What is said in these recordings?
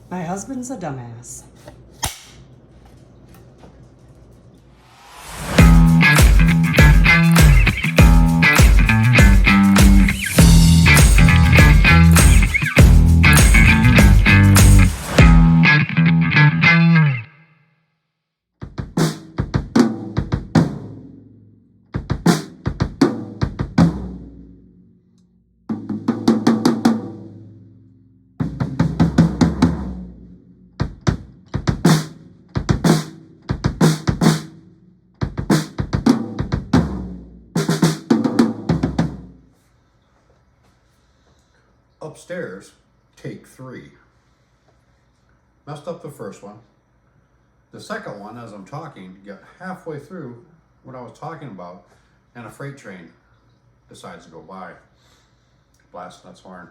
My husband's a dumbass. Upstairs, take 3. Messed up the first one. The second one, as I'm talking, got halfway through what I was talking about, and a freight train decides to go by. Blasting its horn.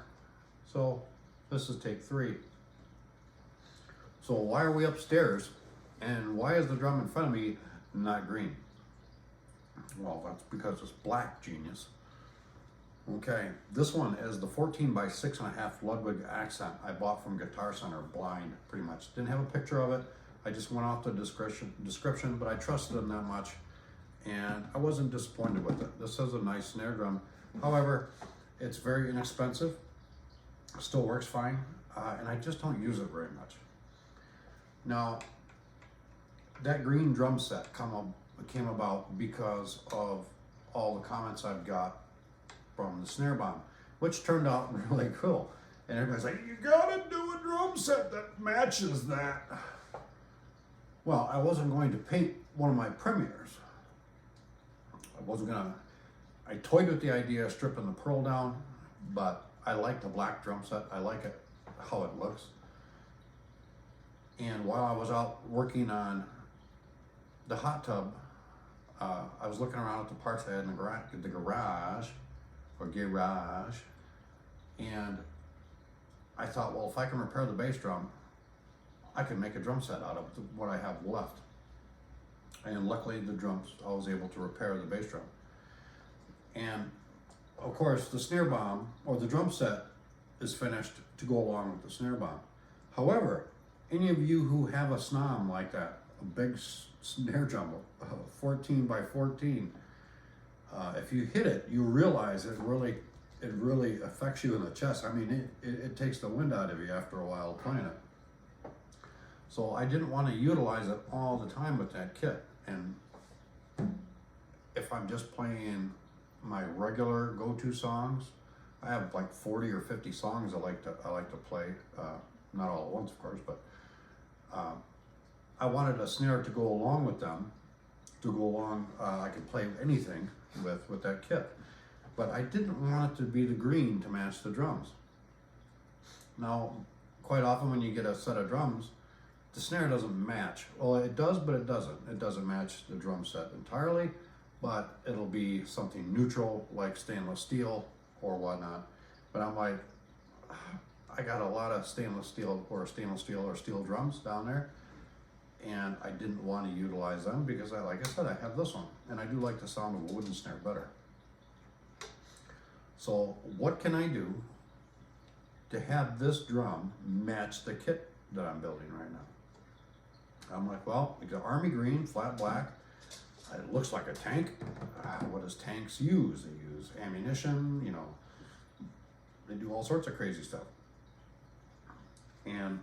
So this is take 3. So why are we upstairs, and why is the drum in front of me not green? Well, that's because it's black, genius. Okay, this one is the 14 by 6.5 Ludwig Accent I bought from Guitar Center, blind, pretty much. Didn't have a picture of it. I just went off the description, but I trusted them that much, and I wasn't disappointed with it. This is a nice snare drum. However, it's very inexpensive, still works fine, and I just don't use it very much. Now, that green drum set came about because of all the comments I've got from the Snare bomb, which turned out really cool. And everybody's like, you gotta do a drum set that matches that. Well, I wasn't going to paint one of my premieres. I toyed with the idea of stripping the pearl down, but I like the black drum set. I like it, how it looks. And while I was out working on the hot tub, I was looking around at the parts I had in the garage, and I thought, well, if I can repair the bass drum, I can make a drum set out of what I have left. And luckily the drums, I was able to repair the bass drum. And of course the snare bomb, or the drum set, is finished to go along with the snare bomb. However, any of you who have a snom like that, a big snare drum, 14 by 14, if you hit it, you realize it really affects you in the chest. I mean, it takes the wind out of you after a while playing it. So I didn't want to utilize it all the time with that kit. And if I'm just playing my regular go-to songs, I have like 40 or 50 songs I like to play. Not all at once, of course, but I wanted a snare to go along with them. I could play anything with that kit, but I didn't want it to be the green to match the drums. Now, quite often when you get a set of drums, the snare doesn't match. Well, it does, but it doesn't. It doesn't match the drum set entirely, but it'll be something neutral like stainless steel or whatnot. But I'm like, I got a lot of stainless steel or steel drums down there, and I didn't want to utilize them because like I said, I have this one, and I do like the sound of a wooden snare better. So what can I do to have this drum match the kit that I'm building right now? I'm like, well, it's an army green, flat black. It looks like a tank. What does tanks use? They use ammunition, you know, they do all sorts of crazy stuff. And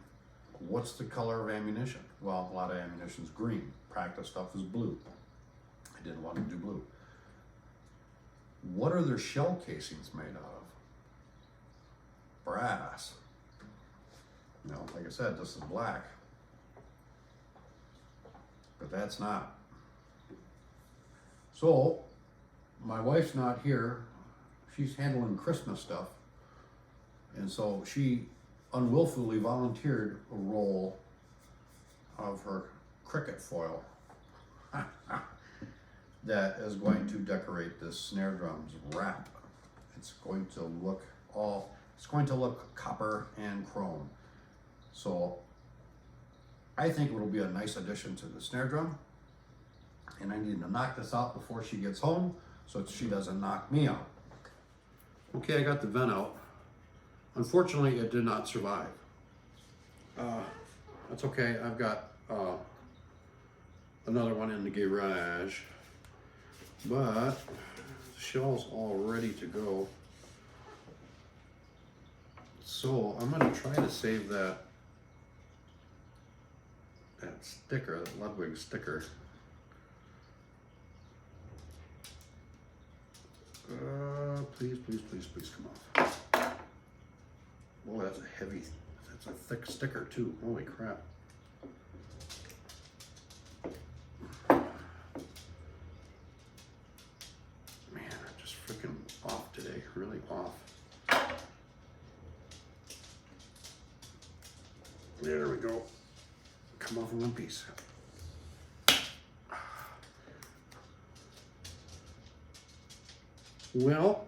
what's the color of ammunition? Well, a lot of ammunition's green. Practice stuff is blue. I didn't want to do blue. What are their shell casings made out of? Brass. You know, like I said, this is black. But that's not. So, my wife's not here. She's handling Christmas stuff. And so she unwillfully volunteered a roll of her Cricut foil that is going to decorate this snare drum's wrap. It's going to look copper and chrome. So I think it'll be a nice addition to the snare drum, and I need to knock this out before she gets home so she doesn't knock me out. Okay, I got the vent out. Unfortunately, it did not survive. That's okay. I've got another one in the garage, but the shell's all ready to go. So I'm going to try to save that sticker, that Ludwig sticker. Please, please, please, please come off. Boy, that's a heavy, that's a thick sticker too. Holy crap. Man, I'm just freaking off today, really off. There we go. Come off in one piece. Well,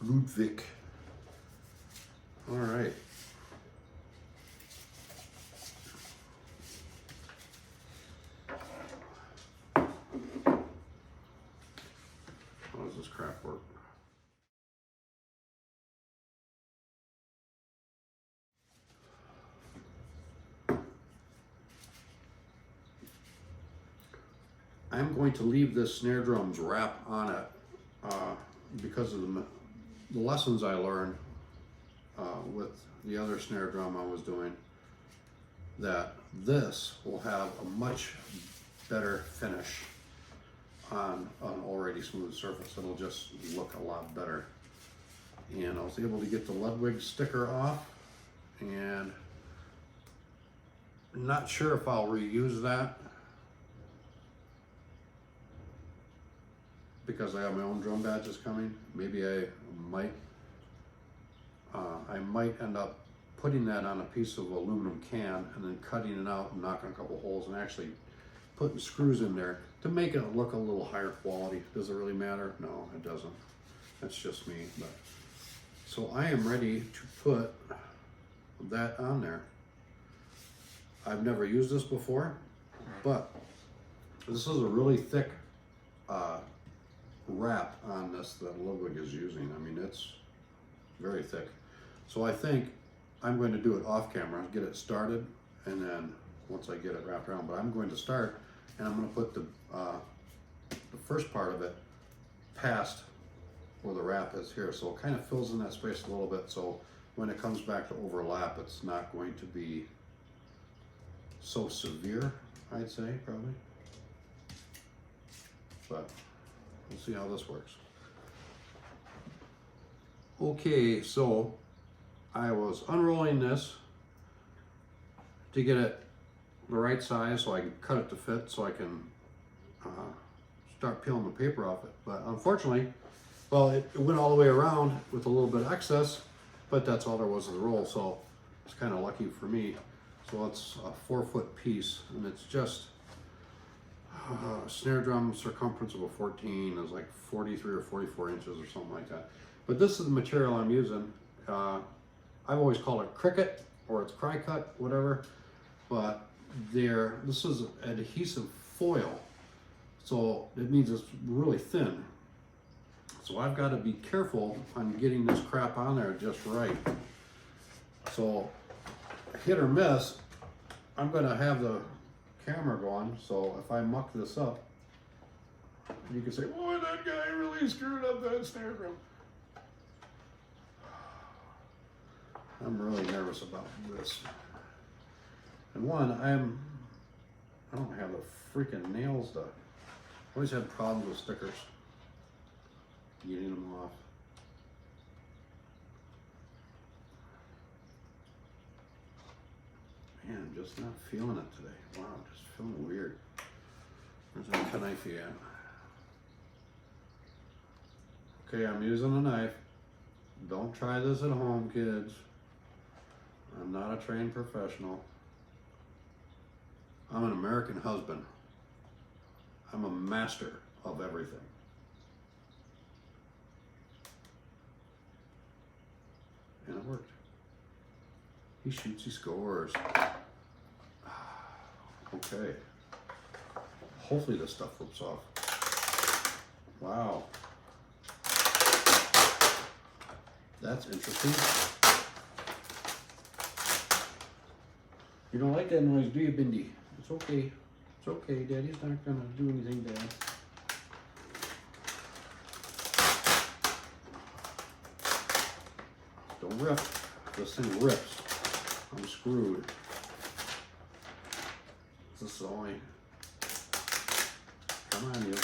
Ludwig. All right. How does this crap work? I'm going to leave this snare drum's wrap on it because of the lessons I learned with the other snare drum I was doing, that this will have a much better finish on an already smooth surface. It'll just look a lot better. And I was able to get the Ludwig sticker off, and I'm not sure if I'll reuse that because I have my own drum badges coming. Maybe I might end up putting that on a piece of aluminum can and then cutting it out and knocking a couple holes and actually putting screws in there to make it look a little higher quality. Does it really matter? No, it doesn't. That's just me. But so I am ready to put that on there. I've never used this before, but this is a really thick wrap on this that Ludwig is using. I mean, it's very thick. So I think I'm going to do it off camera, get it started, and then once I get it wrapped around, but I'm going to start and I'm going to put the first part of it past where the wrap is here. So it kind of fills in that space a little bit. So when it comes back to overlap, it's not going to be so severe, I'd say, probably. But we'll see how this works. Okay, so I was unrolling this to get it the right size so I can cut it to fit so I can start peeling the paper off it. But unfortunately, well, it went all the way around with a little bit of excess, but that's all there was of the roll, so it's kind of lucky for me. So it's a 4-foot piece, and it's just snare drum circumference of a 14 is like 43 or 44 inches or something like that. But this is the material I'm using. I've always called it Cricut, or it's Cricut, whatever. But this is adhesive foil, so it means it's really thin. So I've got to be careful on getting this crap on there just right. So hit or miss, I'm going to have the camera going, so if I muck this up, you can say, boy, that guy really screwed up that snare drum. I'm really nervous about this. And one, I don't have the freaking nails to, I always had problems with stickers, getting them off. Man, I'm just not feeling it today. Wow, I'm just feeling weird. Where's that knife at? Okay, I'm using a knife. Don't try this at home, kids. I'm not a trained professional. I'm an American husband. I'm a master of everything. And it worked. He shoots, he scores. Okay. Hopefully this stuff flips off. Wow. That's interesting. You don't like that noise, do you, Bindi? It's okay. It's okay. Daddy's not gonna do anything bad. Don't rip. This thing rips. I'm screwed. This is only. Come on, you.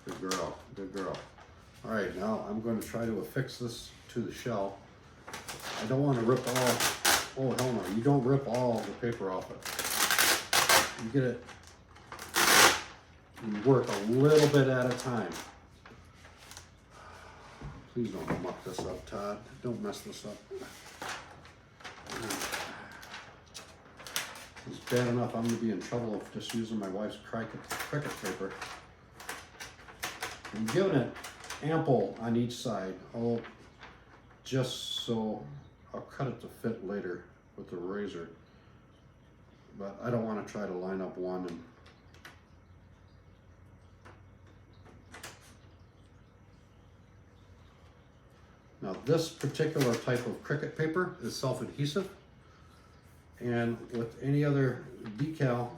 Good girl. Good girl. All right, now I'm going to try to affix this to the shell. I don't want to rip all. Oh hell no! You don't rip all the paper off it. You get it. You work a little bit at a time. Please don't muck this up, Todd. Don't mess this up. It's bad enough I'm going to be in trouble of just using my wife's Cricut paper. I'm giving it ample on each side. Just so I'll cut it to fit later with the razor. But I don't want to try to line up one and now this particular type of Cricut paper is self-adhesive, and with any other decal,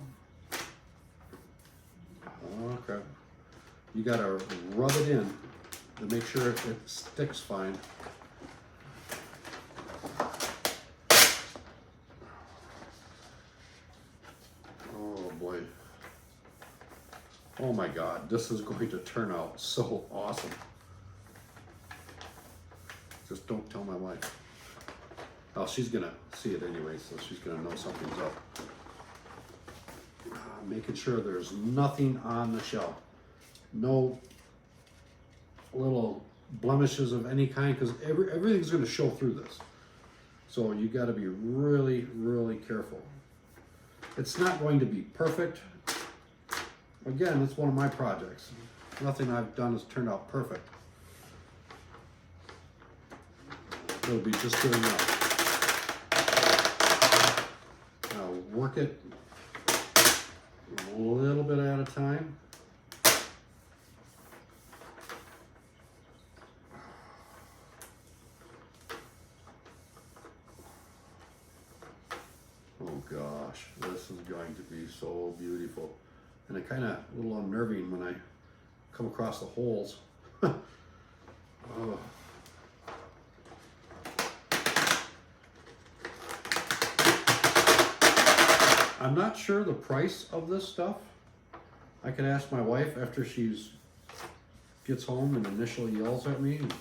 oh crap, you gotta rub it in to make sure it sticks fine. Oh boy. Oh my God, this is going to turn out so awesome. Just don't tell my wife. Oh, she's gonna see it anyway, so she's gonna know something's up. Making sure there's nothing on the shell. No little blemishes of any kind, because everything's gonna show through this. So you gotta be really, really careful. It's not going to be perfect. Again, it's one of my projects. Nothing I've done has turned out perfect. It'll be just good enough. Now work it a little bit at a time. Oh gosh, this is going to be so beautiful. And it kind of a little unnerving when I come across the holes. Oh. I'm not sure the price of this stuff. I could ask my wife after she gets home and initially yells at me and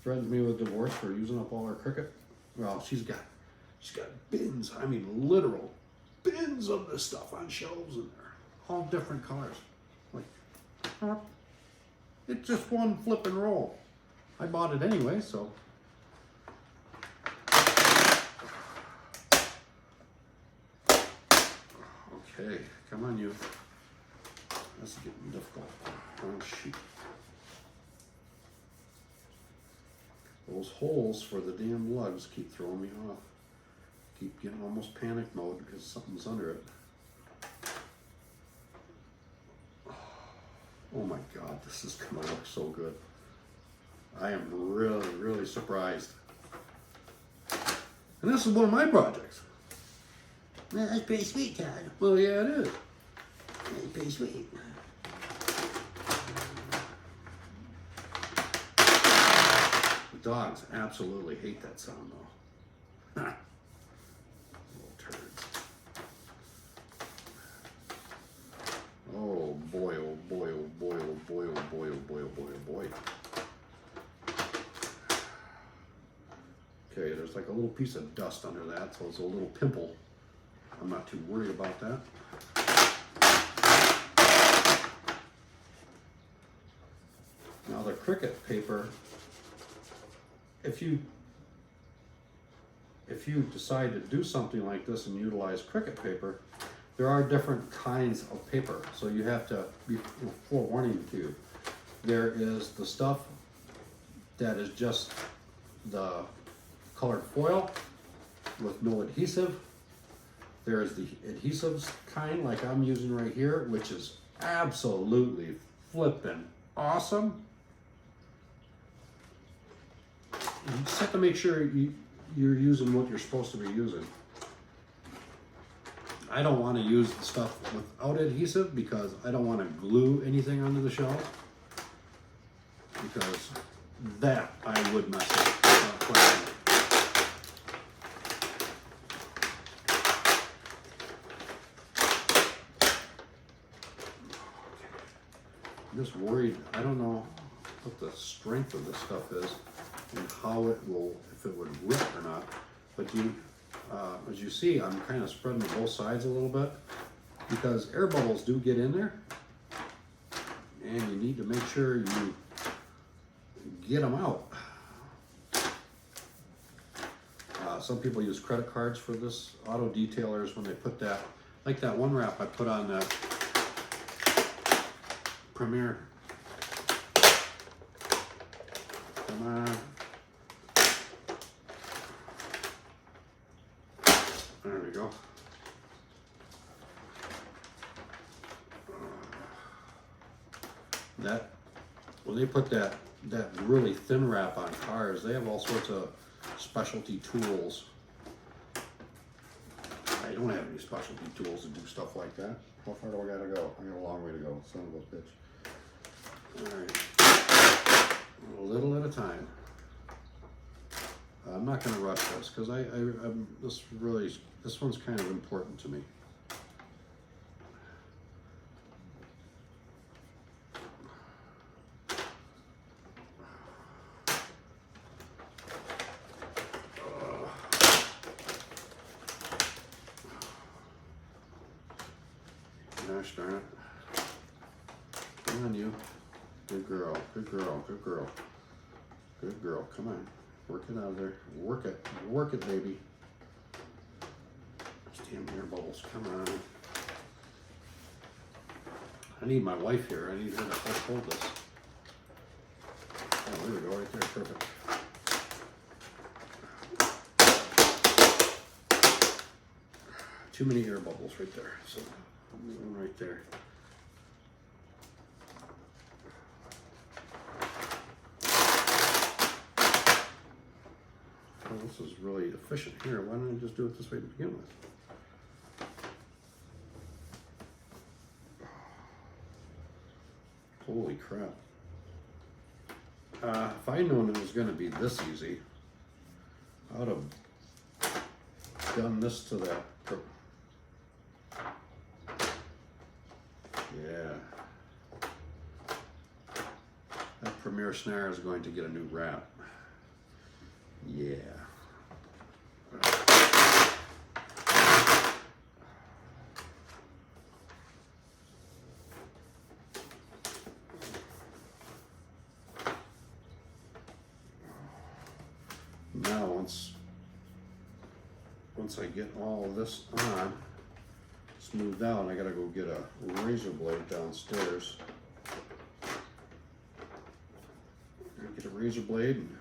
threatens me with divorce for using up all her Cricut. Well, she's got bins, I mean literal bins of this stuff on shelves in there, all different colors. Like, it's just one flip and roll. I bought it anyway, so. Okay, come on you. This is getting difficult. Oh shoot. Those holes for the damn lugs keep throwing me off. Keep getting almost panic mode because something's under it. Oh my God, this is gonna look so good. I am really, really surprised. And this is one of my projects. Well, that's pretty sweet, Todd. Well, yeah, it is. That's pretty sweet. The dogs absolutely hate that sound, though. Little turds. Oh boy, oh boy, oh boy, oh boy, oh boy, oh boy, oh boy, oh boy. Okay, there's like a little piece of dust under that, so it's a little pimple. I'm not too worried about that. Now the Cricut paper, if you decide to do something like this and utilize Cricut paper, there are different kinds of paper. So you have to be forewarning to you. There is the stuff that is just the colored foil with no adhesive. There's the adhesives kind like I'm using right here, which is absolutely flippin' awesome. You just have to make sure you're using what you're supposed to be using. I don't want to use the stuff without adhesive because I don't want to glue anything onto the shelf, because that I would mess up without question. I'm just worried, I don't know what the strength of this stuff is and how it will, if it would rip or not, but as you see, I'm kind of spreading to both sides a little bit because air bubbles do get in there, and you need to make sure you get them out. Some people use credit cards for this. Auto detailers, when they put that, like that one wrap I put on that Premier. Come on. There we go. That, when they put that really thin wrap on cars, they have all sorts of specialty tools. I don't have any specialty tools to do stuff like that. How far do I gotta go? I got a long way to go, son of a bitch. Alright, a little at a time. I'm not gonna rush this because this one's kind of important to me. Gosh darn it. Come on, you. Good girl, good girl, good girl. Good girl, come on. Work it out of there. Work it, baby. Those damn air bubbles, come on. I need my wife here. I need her to help hold this. Oh, there we go, right there, perfect. Too many air bubbles right there, so right there. Oh, this is really efficient here. Why don't I just do it this way to begin with? Holy crap. If I'd known it was going to be this easy, I would have done this to that. Yeah. That Premier Snare is going to get a new wrap. Yeah. Now once I get all of this on, smoothed out, I gotta go get a razor blade downstairs. Get a razor blade and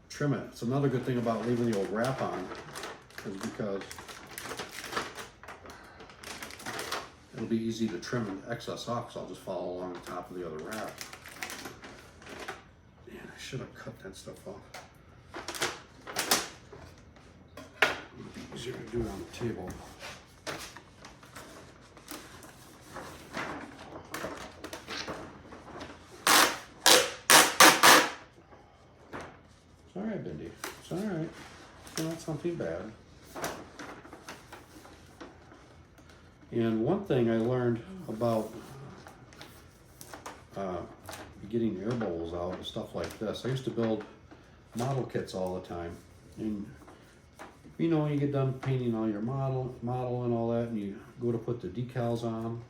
trim it. It's another good thing about leaving the old wrap on is because it'll be easy to trim the excess off, so I'll just follow along the top of the other wrap. Man, I should have cut that stuff off. It'd be easier to do it on the table. It's alright, Bindi. It's alright. It's not something bad. And one thing I learned about getting air bowls out and stuff like this, I used to build model kits all the time. And you know, when you get done painting all your model and all that, and you go to put the decals on,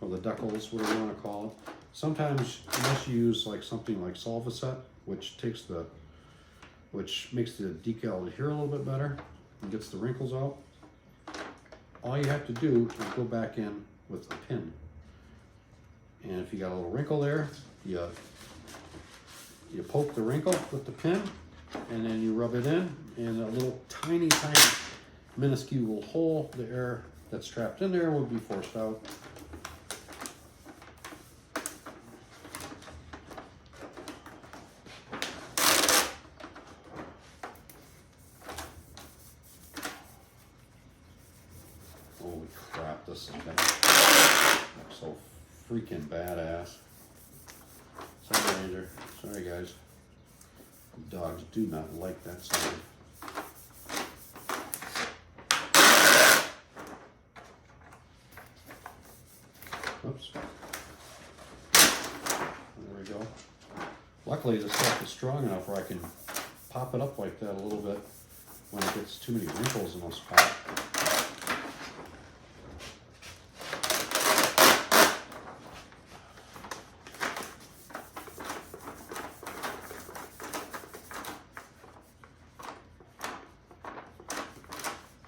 or the decals, whatever you want to call it, sometimes unless you use like something like Solvaset, which makes the decal adhere a little bit better and gets the wrinkles out, all you have to do is go back in with a pin. And if you got a little wrinkle there, you poke the wrinkle with the pin, and then you rub it in, and a little tiny minuscule hole, the air that's trapped in there will be forced out. this is gonna look so freaking badass. Sorry, Ranger. Sorry, guys. Dogs do not like that sound. Oops. There we go. Luckily, this stuff is strong enough where I can pop it up like that a little bit when it gets too many wrinkles in a spot.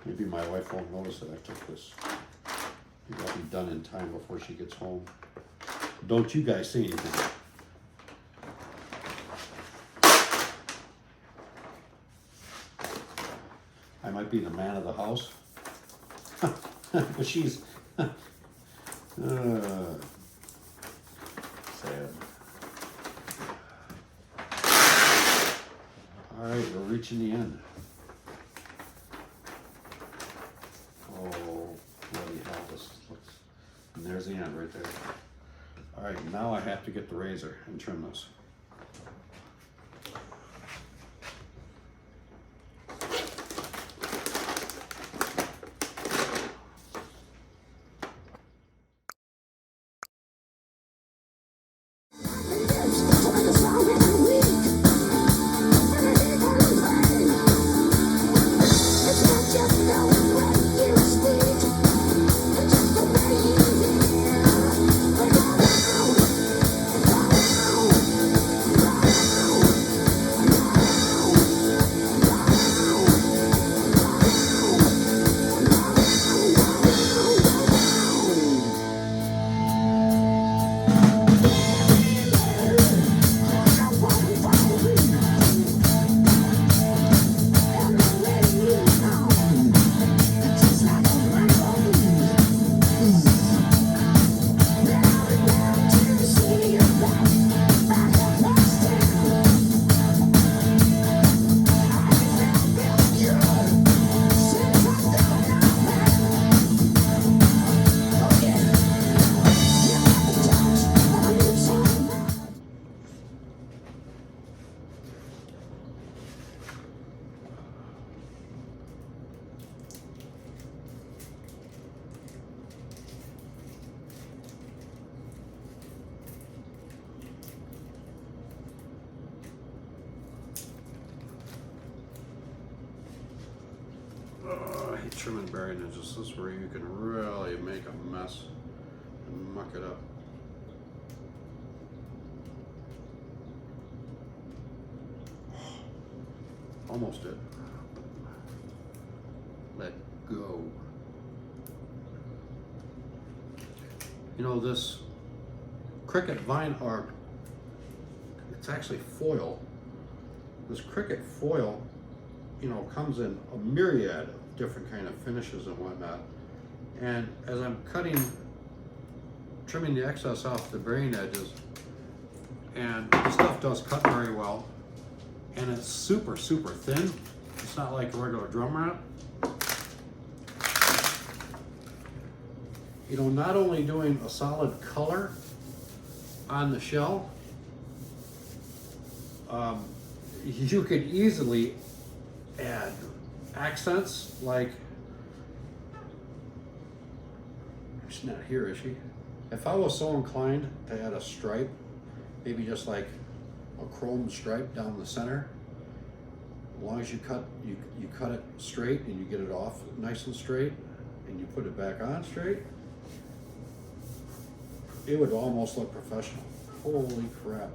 Maybe my wife won't notice that I took this. Maybe I'll be done in time before she gets home. Don't you guys say anything. I might be the man of the house, but she's sad. All right, we're reaching the end. Oh, bloody hell, this looks, and there's the end right there. All right, now I have to get the razor and trim this. I hate trimming burying edges. This is where you can really make a mess and muck it up. Almost did. Let go. You know, this Cricut vinyl, or it's actually foil. This Cricut foil, you know, comes in a myriad of different kind of finishes and whatnot. And as I'm trimming the excess off the burying edges, and the stuff does cut very well, and it's super, super thin. It's not like a regular drum wrap. You know, not only doing a solid color on the shell, you could easily add accents like, she's not here, is she? If I was so inclined to add a stripe, maybe just like a chrome stripe down the center, as long as you cut it straight and you get it off nice and straight and you put it back on straight, it would almost look professional. Holy crap.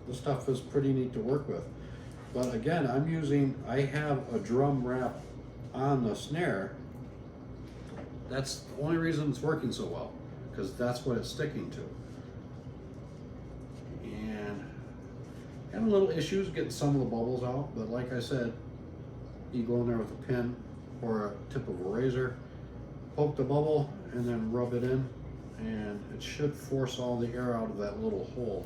This stuff is pretty neat to work with. But again, I have a drum wrap on the snare. That's the only reason it's working so well, because that's what it's sticking to. And having little issues getting some of the bubbles out, but like I said, you go in there with a pin or a tip of a razor, poke the bubble, and then rub it in, and it should force all the air out of that little hole.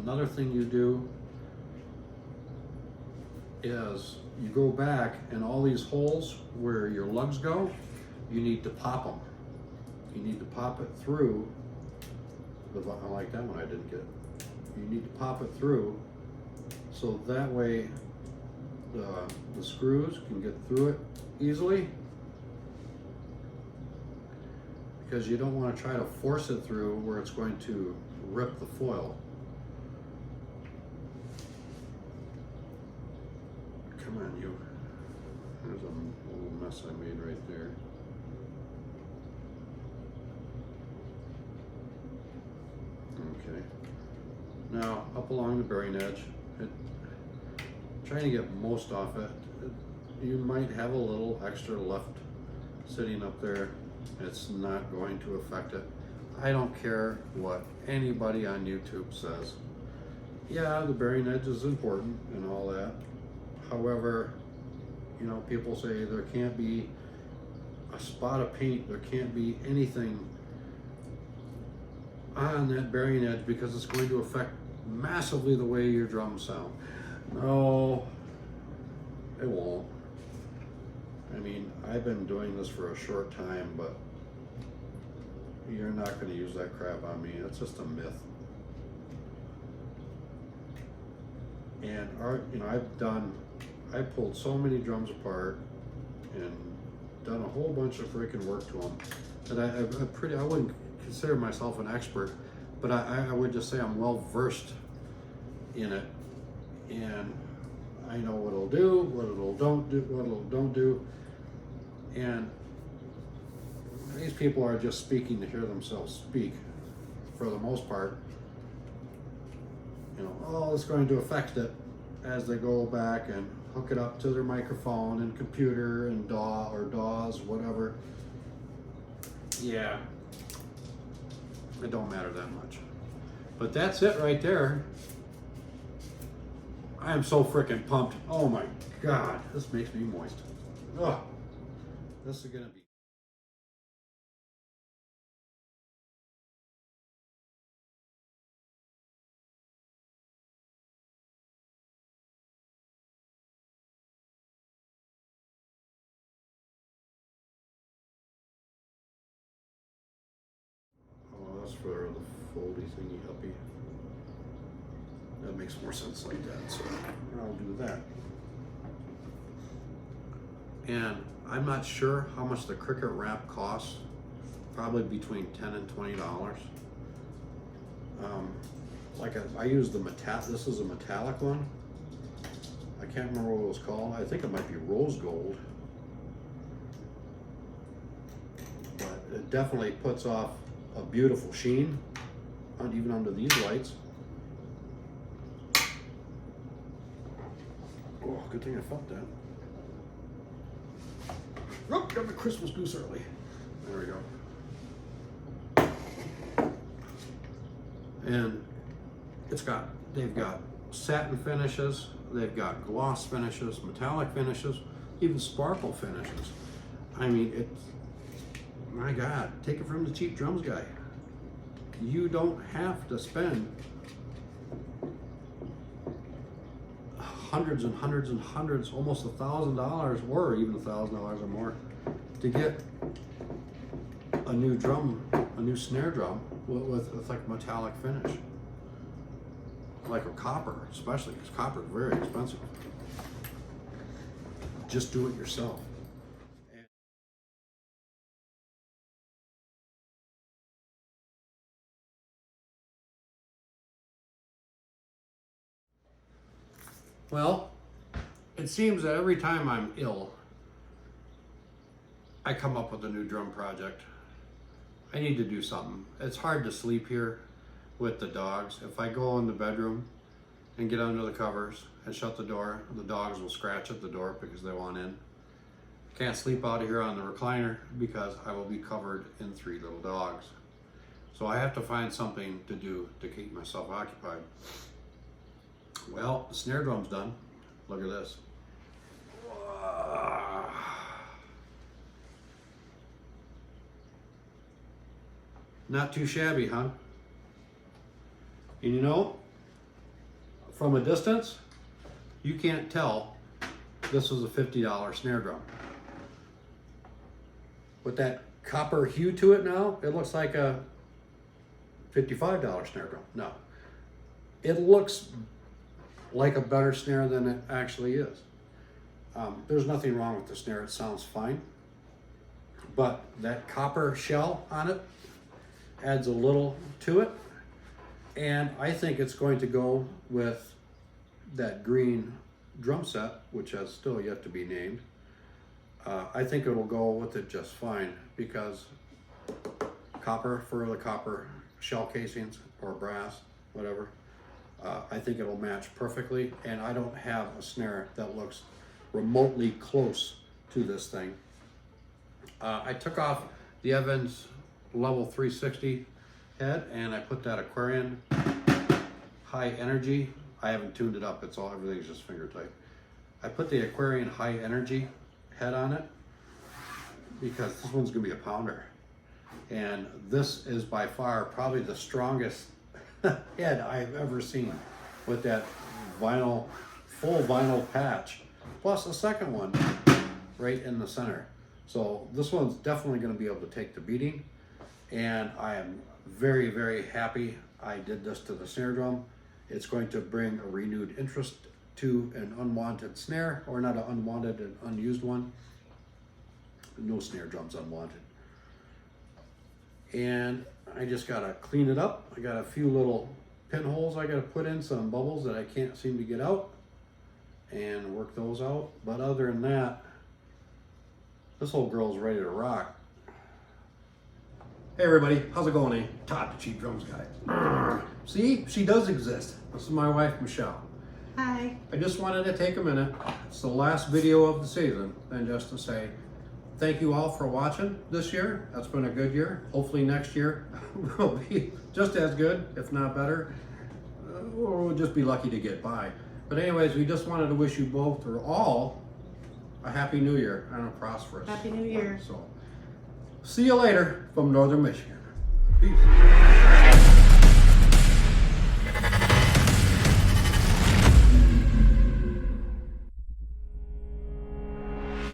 Another thing you do is you go back and all these holes where your lugs go, you need to pop them. You need to pop it through. I like that one I didn't get. You need to pop it through so that way the screws can get through it easily, because you don't want to try to force it through where it's going to rip the foil. Come on, you. There's a little mess I made right there. Okay. Now, up along the bearing edge, trying to get most off it. You might have a little extra left sitting up there. It's not going to affect it. I don't care what anybody on YouTube says. Yeah, the bearing edge is important and all that. However, you know, people say there can't be a spot of paint, there can't be anything on that bearing edge because it's going to affect massively the way your drums sound. No, it won't. I mean, I've been doing this for a short time, but you're not going to use that crap on me. It's just a myth. And you know, I've pulled so many drums apart and done a whole bunch of freaking work to them that I wouldn't consider myself an expert, but I would just say I'm well versed in it, and I know what it'll do, what it'll don't do, and these people are just speaking to hear themselves speak for the most part. You know, oh, it's going to affect it as they go back and hook it up to their microphone and computer and DAWs, whatever. Yeah, it don't matter that much. But that's it right there. I am so freaking pumped. Oh my God, this makes me moist. Ugh. This is gonna be. Oh, that's for the foldy thingy uppy. That makes more sense like that, so I'll do that. And I'm not sure how much the Cricut wrap costs. Probably between $10 and $20. Like I use the this is a metallic one. I can't remember what it was called. I think it might be rose gold. But it definitely puts off a beautiful sheen, even under these lights. Oh, good thing I felt that. Oh, got my Christmas goose early. There we go. And they've got satin finishes, they've got gloss finishes, metallic finishes, even sparkle finishes. I mean, my God, take it from the cheap drums guy. You don't have to spend hundreds and hundreds and hundreds, almost $1,000 or even $1,000 or more to get a new drum, a new snare drum with like metallic finish, like a copper, especially because copper is very expensive. Just do it yourself. Well, it seems that every time I'm ill, I come up with a new drum project. I need to do something. It's hard to sleep here with the dogs. If I go in the bedroom and get under the covers and shut the door, the dogs will scratch at the door because they want in. Can't sleep out here on the recliner because I will be covered in 3 little dogs. So I have to find something to do to keep myself occupied. Well, the snare drum's done. Look at this. Not too shabby, huh? And you know, from a distance, you can't tell this was a $50 snare drum. with that copper hue to it now, it looks like a $55 snare drum. No, it looks like a better snare than it actually is. There's nothing wrong with the snare, it sounds fine. But that copper shell on it adds a little to it. And I think it's going to go with that green drum set, which has still yet to be named. I think it'll go with it just fine because copper for the copper shell casings or brass, whatever. I think it'll match perfectly, and I don't have a snare that looks remotely close to this thing. I took off the Evans level 360 head and I put that Aquarian high energy. I haven't tuned it up, everything's just finger tight. I put the Aquarian high energy head on it because this one's gonna be a pounder. And this is by far probably the strongest head I've ever seen with that vinyl, full vinyl patch, plus a second one right in the center. So this one's definitely gonna be able to take the beating, and I am very, very happy I did this to the snare drum. It's going to bring a renewed interest to an unwanted snare, or not an unwanted, an unused one. No snare drum's unwanted. And I just gotta clean it up. I got a few little pinholes I gotta put in, some bubbles that I can't seem to get out, and work those out. But other than that, this whole girl's ready to rock. Hey everybody, how's it going, eh? Todd, the Cheap Drums Guy. See, she does exist. This is my wife, Michelle. Hi. I just wanted to take a minute. It's the last video of the season, and just to say thank you all for watching this year. That's been a good year. Hopefully next year will be just as good, if not better, or we'll just be lucky to get by. But anyways, we just wanted to wish you both, or all, a happy new year and a prosperous. Happy New Year. So, see you later from Northern Michigan. Peace.